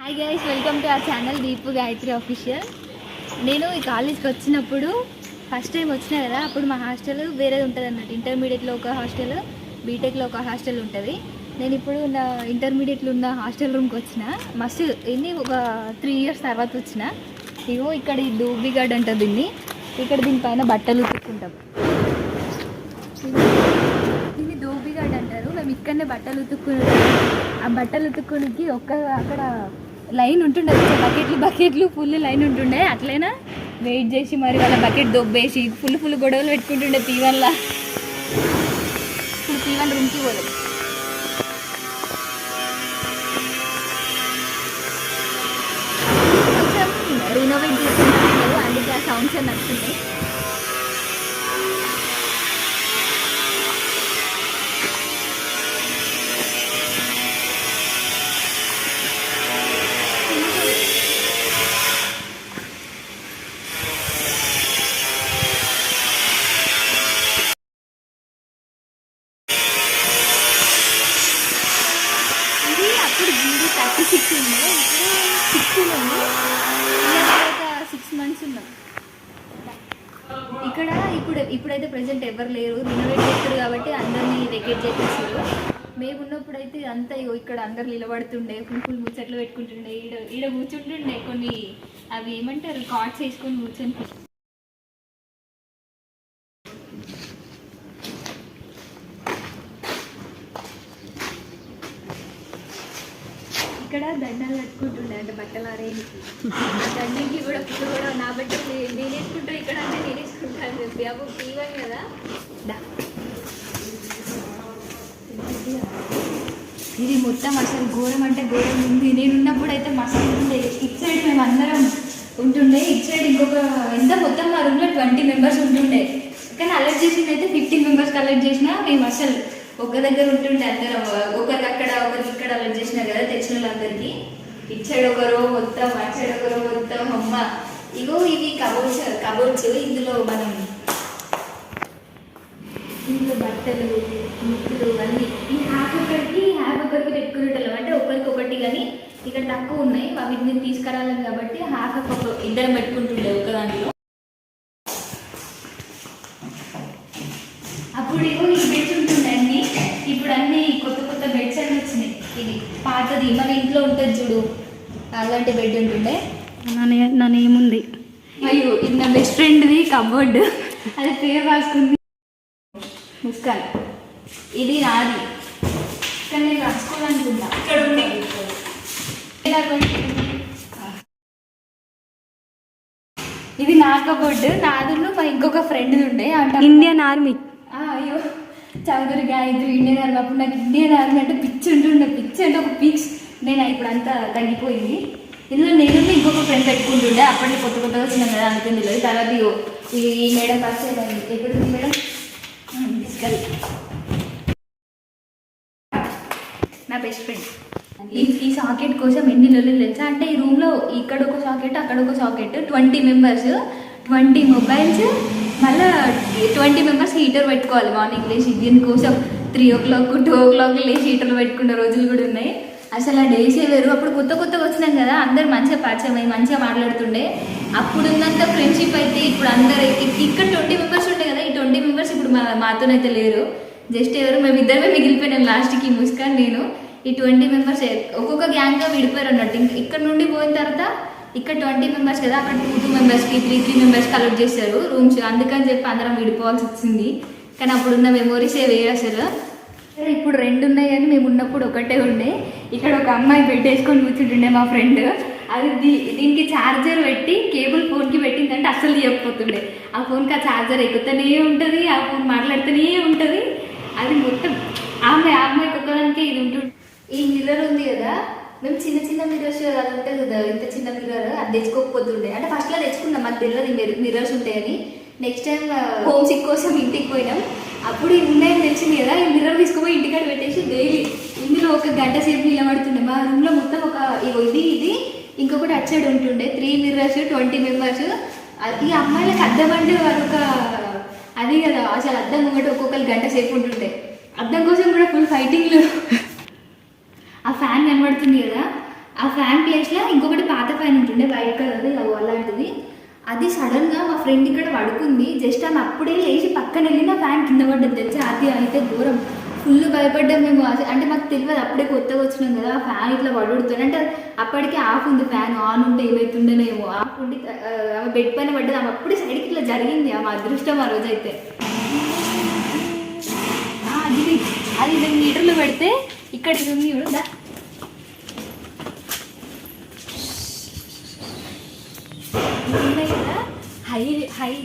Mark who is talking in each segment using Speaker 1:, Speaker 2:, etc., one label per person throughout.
Speaker 1: Hi guys, welcome to our channel Deepu Gayatri official. నేను ఈ కాలేజ్కి వచ్చినప్పుడు ఫస్ట్ టైం వచ్చినా కదా, అప్పుడు మా హాస్టల్ వేరేది ఉంటుంది అన్నట్టు. ఇంటర్మీడియట్లో ఒక హాస్టల్, బీటెక్లో ఒక హాస్టల్ ఉంటుంది. నేను ఇప్పుడు నా ఇంటర్మీడియట్లో ఉన్న హాస్టల్ రూమ్కి వచ్చిన. మస్తు ఎన్ని ఒక 3 years తర్వాత వచ్చిన. ఇగో ఇక్కడ ఈ డూబీ గార్డ్ అంటుంది దీన్ని. ఇక్కడ దీనిపైన బట్టలు ఉతుక్కుంటాం. దీన్ని డూబీ గార్డ్ అంటారు. మేము ఇక్కడనే బట్టలు ఉతుక్కుని, ఆ బట్టలు ఉతుక్కునికి అక్కడ లైన్ ఉంటుండే, బకెట్లు ఫుల్ లైన్ ఉంటుండే. అట్లైనా వెయిట్ చేసి మరి వాళ్ళ బకెట్ దొబ్బేసి ఫుల్ గొడవలు పెట్టుకుంటుండే P1లా. ఇప్పుడు P1 రూమ్కి పోదు. కొంచెం రినోవేట్ చేస్తున్నారు, అందుకే ఆ సౌండ్స్ నచ్చుతున్నాయి. అప్పుడు జీడీ 36 ఉండే, ఇప్పుడు 16 ఉంది. ఒక 6 months ఉన్నాం ఇక్కడ. ఇప్పుడైతే ప్రెసెంట్ ఎవరు లేరు, రినోవేట్ చేస్తారు కాబట్టి అందరినీ వెకేట్ చేసేసారు. మేము ఉన్నప్పుడైతే అంతా ఇక్కడ అందరు నిలబడుతుండే, ఫుల్ ముచ్చట్లు పెట్టుకుంటుండే. ఈడ కూర్చుంటుండే. కొన్ని అవి ఏమంటారు, కార్డ్స్ వేసుకొని కూర్చొని. ఇక్కడ దండాలు కట్టుకుంటుండే, అంటే బట్టలు ఆరేనికి. దండికి కూడా నా బట్టలు నేను వేసుకుంటాను, ఇక్కడ అంటే నేను వేసుకుంటాను చెప్పి. అప్పుడు P1 కదా. ఇది మొత్తం అసలు ఘోరం అంటే ఘోరం ఉంది. నేను ఉన్నప్పుడు అయితే మస్తు ఉంటుండే. ఇటు సైడ్ మేము అందరం ఉంటుండే, ఇటు సైడ్ ఇంకొక ఎంత మొత్తం మా రూమ్లో 20 members ఉంటుండే. కానీ అలర్ట్ చేసింది అయితే 15 members అలర్ట్ చేసినా మేము అసలు ఒక దగ్గర ఉంటుండే. అందరం ఒకరికి అక్కడ ఒకరికి ఇక్కడ అలర్ట్ చేసినారు కదా తెచ్చిన వాళ్ళందరికీ. ఇటు సైడ్ ఒకరో మొత్తం, అటు సైడ్ ఒకరో మొత్తం. అమ్మ ఇగో ఇవి కబోర్డ్స్. ఇందులో బట్టలు, ముక్కులు అన్నీ ఈ హ్యాప్ ఒకరికి పెట్టుకునేటోళ్ళం. అంటే ఒకరికి కానీ ఇక్కడ తక్కువ ఉన్నాయి, వీటిని తీసుకురాలేం కాబట్టి హ్యాప్ ఇద్దరం పెట్టుకుంటుండే ఒక దాంట్లో. అప్పుడు ఈ బెడ్స్ ఉంటుండే అన్ని. ఇప్పుడు అన్ని కొత్త బెడ్స్ అన్నీ వచ్చినాయి. ఇది పాతది మన ఇంట్లో ఉంటుంది చూడు, అలాంటి బెడ్ ఉంటుండే. నా నేమ్ ఉంది. అయ్యో, ఇది నా బెస్ట్ ఫ్రెండ్ది కబోర్డ్, అది పేరు రాసుకుంది ముస్కాన్. ఇది నాది, కానీ నేను రాసుకోవాలనుకుంటా. ఇక్కడ ఉంది ఇది నా కబోర్డ్. నాదులో మా ఇంకొక ఫ్రెండ్ ఉండే, అంటే
Speaker 2: ఇండియన్ ఆర్మీ.
Speaker 1: అయ్యో, చౌదరి గాయత్రి ఇండియన్ ఆర్మీ. అప్పుడు నాకు ఇండియన్ ఆర్మీ అంటే పిచ్చి ఉంటుండే. పిచ్చి అంటే ఒక పీక్స్. నేను ఇప్పుడు అంతా తగ్గిపోయింది. ఇందులో నేను ఇంకొక ఫ్రెండ్ పెట్టుకుంటుండే. అప్పటికి కొత్తగా వచ్చినాం కదా, అందుకని తెలియదు. తర్వాత ఈ మేడం పరిచయం అయింది. ఎప్పుడు మేడం తీసుకెళ్ళి నా బెస్ట్ ఫ్రెండ్. ఈ సాకెట్ కోసం ఎన్ని లొల్లులు తెలుసా అంటే, ఈ రూమ్లో ఇక్కడ ఒక సాకెట్, అక్కడ ఒక సాకెట్, 20 members, 20 mobiles, మళ్ళీ 20 members హీటర్ పెట్టుకోవాలి. మార్నింగ్ లేచి దీనికోసం 3 o'clock 2 o'clock లేచి హీటర్లు పెట్టుకున్న రోజులు కూడా ఉన్నాయి. అసలు ఆ డేసే వేరు. అప్పుడు కొత్తగా వచ్చినాం కదా, అందరు మంచిగా పరిచయం అయ్యి మంచిగా మాట్లాడుతుండే. అప్పుడు ఉన్నంత ఫ్రెండ్షిప్ అయితే ఇప్పుడు అందరు ఇక్కడ 20 members ఉండే కదా, ఈ 20 members ఇప్పుడు మాతోనైతే లేరు. జస్ట్ ఎవరు మేమిద్దరమే మిగిలిపోయినాం లాస్ట్కి, ముస్కాన్ నేను. ఈ 20 members ఒక్కొక్క గ్యాంగ్గా విడిపోయారు అన్నట్టు. ఇక్కడ నుండి పోయిన తర్వాత ఇక్కడ 20 members కదా, అక్కడ 2 members 3 members కలెక్ట్ చేశారు రూమ్స్. అందుకని చెప్పి అందరం విడిపోవాల్సి వచ్చింది. కానీ అప్పుడున్న మెమోరీసే వేరు అసలు. ఇప్పుడు 2 ఉన్నాయి కానీ మేము ఉన్నప్పుడు ఒకటే ఉండే. ఇక్కడ ఒక అమ్మాయి పెట్టేసుకొని కూర్చుంటుండే మా ఫ్రెండ్. అది దీనికి ఛార్జర్ పెట్టి కేబుల్ ఫోన్కి పెట్టిందంటే అస్సలు చెప్పపోతుండే. ఆ ఫోన్కి ఆ ఛార్జర్ ఎక్కుతూనే ఉంటుంది, ఆ ఫోన్ మాట్లాడుతూనే ఉంటుంది. అది మొత్తం అమ్మాయికి ఒక్కదానికే ఇది ఉంటుంది. ఈ మిర్రర్ ఉంది కదా, మేము చిన్న మిర్రర్స్ అది ఉంటుంది కదా, ఇంత చిన్న మిర్రర్, అది తెచ్చుకోకపోతుండే. అంటే ఫస్ట్లో తెచ్చుకున్నాం, మాకు తెలియదు మిర్రర్స్ ఉంటాయని. నెక్స్ట్ టైం హోమ్ సిక్ కోసం ఇంటికి పోయినాం. అప్పుడు ఈ ఉన్నాయని తెలిసింది కదా, ఈ మిర్రర్ తీసుకుపోయి ఇంటికాడ పెట్టేసి డైలీ ఇందులో 1 గంట సేపు నిలబడుతుండే. మా రూమ్లో మొత్తం ఇది ఇంకొకటి అటు సైడ్ ఉంటుండే. 3 mirrors 20 members. ఈ అమ్మాయిలకు అద్దం అంటే వాళ్ళొక అది కదా, అసలు అద్దం ఒకటి ఒక్కొక్కరు గంట సేపు ఉంటుండే. అద్దం కోసం కూడా ఫుల్ ఫైటింగ్లు. ఆ ఫ్యాన్ కనబడుతుంది కదా, ఆ ఫ్యాన్ ప్లేస్లో ఇంకొకటి పాత ఫ్యాన్ ఉంటుండే వైట్ కలర్ అలాంటిది. అది సడన్గా మా ఫ్రెండ్ ఇక్కడ పడుకుంది. జస్ట్ ఆమె అప్పుడే లేచి పక్కన వెళ్ళి ఆ ఫ్యాన్ కింద పడ్డది తెలిసి. అది అయితే ఘోరం, ఫుల్ భయపడ్డాం మేము. అంటే మాకు తెలియదు, అప్పుడే కొత్తగా వచ్చినాం కదా, ఆ ఫ్యాన్ ఇట్లా పడుతుంది అంటే అప్పటికే ఆఫ్ ఉంది, ఫ్యాన్ ఆన్ ఉంటే ఏమవుతుండేనేమో. ఆఫ్ ఉండి ఆమె బెడ్ పైన పడ్డది. ఆమె అప్పుడే సైడ్కి ఇట్లా జరిగింది. ఆమె అదృష్టం ఆ రోజు అయితే. అది 2 మీటర్లు పెడితే ఇక్కడ ఉంది చూడ, కదా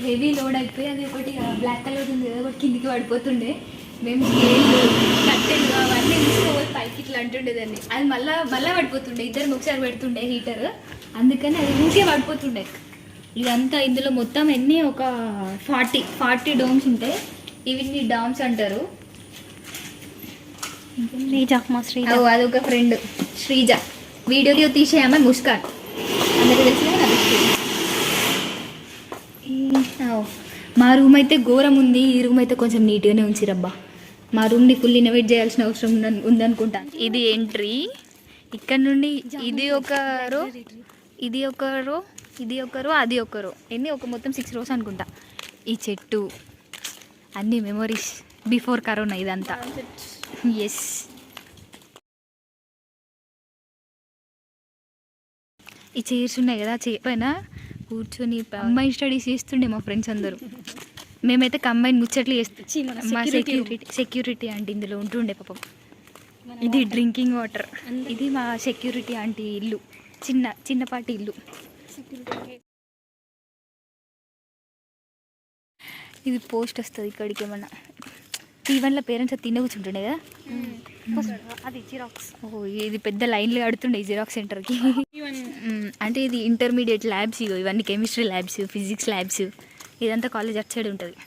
Speaker 1: హెవీ లోడ్ అయిపోయి అది ఒకటి బ్లాక్ కలర్ ఉంది కదా, ఒకటి కిందికి పడిపోతుండే. మేము స్కేళ్ళు కట్టెలు అవన్నీ తీసుకోవాలి పైకి ఇట్లా అంటుండేదాన్ని. అది మళ్ళీ పడిపోతుండే. ఇద్దరు ఒకసారి పెడుతుండే హీటర్, అందుకని అది ఊరికే పడిపోతుండే. ఇదంతా ఇందులో మొత్తం ఎన్ని ఒక 40 డోమ్స్ ఉంటాయి. ఇవి డామ్స్ అంటారు. అదొక ఫ్రెండ్ శ్రీజ, వీడియో తీసేయమ్మ ముస్కాన్, అందరికీ తెలిసిన మా రూమ్ అయితే ఘోరం ఉంది. ఈ రూమ్ అయితే కొంచెం నీట్గానే ఉంచిరబ్బా. మా రూమ్ని ఫుల్ ఇన్నోవేట్ చేయాల్సిన అవసరం ఉందనుకుంటా. ఇది ఎంట్రీ. ఇక్కడ నుండి ఇది ఒక రో, ఇది ఒక రో, ఇది ఒక రో, అది ఒక రో, ఒక మొత్తం 6 రోస్ అనుకుంటా. ఈ చెట్టు అన్ని మెమొరీస్ బిఫోర్ కరోనా ఇదంతా. ఎస్, ఈ చైర్స్ ఉన్నాయి కదా, చైర్ పైన కూర్చొని కంబైన్ స్టడీస్ చేస్తుండే మా ఫ్రెండ్స్ అందరూ. మేమైతే కంబైన్ ముచ్చట్లు చేస్తాం. మా సెక్యూరిటీ ఆంటీ ఇందులో ఉంటుండే పాపం. ఇది డ్రింకింగ్ వాటర్. ఇది మా సెక్యూరిటీ ఆంటీ ఇల్లు, చిన్నపాటి ఇల్లు. ఇది పోస్ట్ వస్తుంది ఇక్కడికి. ఏమన్నా T1లో పేరెంట్స్ తిన్న కూర్చుంటుండే కదా, అది జిరాక్స్. ఇది పెద్ద లైన్లు కడుతుండే ఈ జిరాక్స్ సెంటర్కి. అంటే ఇది ఇంటర్మీడియట్ ల్యాబ్స్, ఇవన్నీ కెమిస్ట్రీ ల్యాబ్స్, ఫిజిక్స్ ల్యాబ్స్, ఇదంతా కాలేజ్ అటు సైడ్ ఉంటుంది.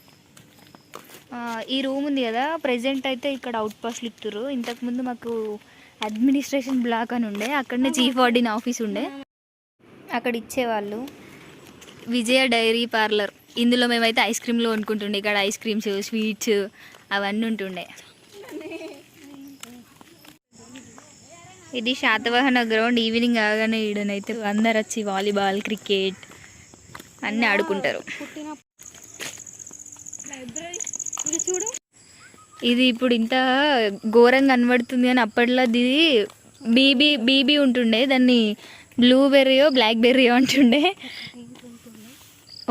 Speaker 1: ఈ రూమ్ ఉంది కదా, ప్రెజెంట్ అయితే ఇక్కడ అవుట్ పాస్లు ఇస్తారు. ఇంతకుముందు మాకు అడ్మినిస్ట్రేషన్ బ్లాక్ అని ఉండే, అక్కడనే చీఫ్ వార్డెన్ ఆఫీస్ ఉండే, అక్కడ ఇచ్చేవాళ్ళు. విజయ డైరీ పార్లర్, ఇందులో మేమైతే ఐస్ క్రీమ్లు కొనుక్కుంటుండే. ఇక్కడ ఐస్ క్రీమ్స్, స్వీట్స్ అవన్నీ ఉంటుండే. ఇది శాతవాహన గ్రౌండ్. ఈవినింగ్ కాగానే ఈడనైతే అందరు వచ్చి వాలీబాల్, క్రికెట్ అన్నీ ఆడుకుంటారు. ఇది ఇప్పుడు ఇంత ఘోరంగా కనబడుతుంది కానీ అప్పట్లో ఇది బీబీ ఉంటుండే, దాన్ని బ్లూబెర్రీయో బ్లాక్ బెర్రీయో అంటుండే.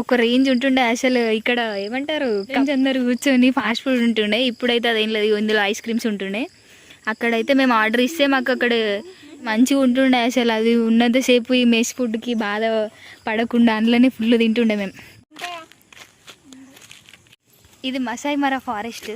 Speaker 1: ఒక రేంజ్ ఉంటుండే అసలు. ఇక్కడ ఏమంటారు, అందరు కూర్చొని ఫాస్ట్ ఫుడ్ ఉంటుండే. ఇప్పుడైతే అదేం లేదు, ఇందులో ఐస్ క్రీమ్స్ ఉంటుండే. అక్కడైతే మేము ఆర్డర్ ఇస్తే మాకు అక్కడ మంచిగా ఉంటుండే అసలు. అది ఉన్నంతసేపు ఈ మెస్ ఫుడ్కి బాధ పడకుండా అందులోనే ఫుల్ తింటుండే మేము. ఇది మసాయి మరా ఫారెస్ట్.